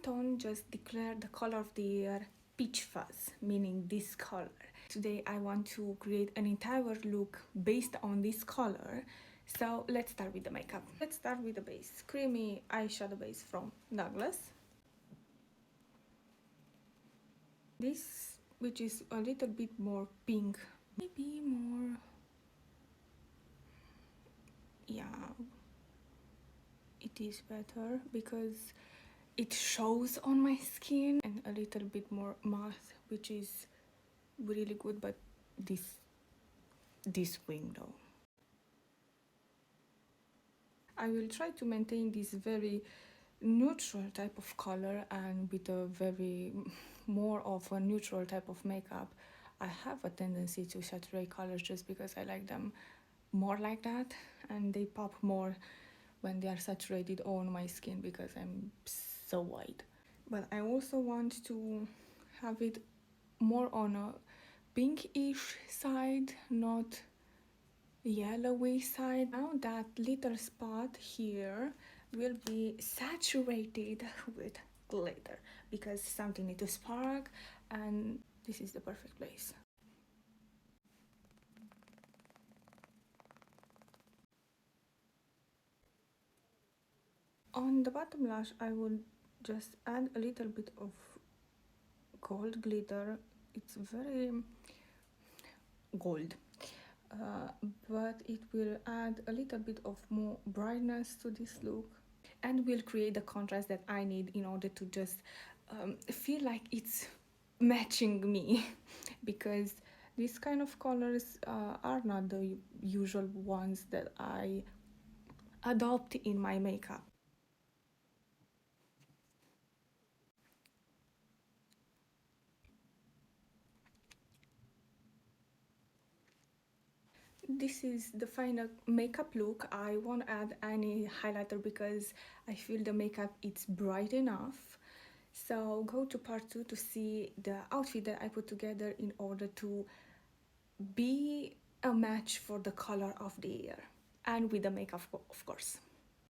Pantone just declared the color of the year peach fuzz, meaning this color. Today I want to create an entire look based on this color. So let's start with the makeup. Let's start with the base. Creamy eyeshadow base from Douglas. This, which is a little bit more pink, maybe more, yeah, it is better because it shows on my skin, and a little bit more matte, which is really good, but this window. I will try to maintain this very neutral type of color and with a very more of a neutral type of makeup. I have a tendency to saturate colors just because I like them more like that, and they pop more when they are saturated on my skin because I'm so white. But I also want to have it more on a pinkish side, not yellowy side. Now that little spot here will be saturated with glitter because something needs to spark, and this is the perfect place. On the bottom lash I will just add a little bit of gold glitter. It's very gold, but it will add a little bit of more brightness to this look and will create the contrast that I need in order to just feel like it's matching me because these kind of colors are not the usual ones that I adopt in my makeup. This is the final makeup look. I won't add any highlighter because I feel the makeup is bright enough. So go to part 2 to see the outfit that I put together in order to be a match for the color of the year and with the makeup, of course.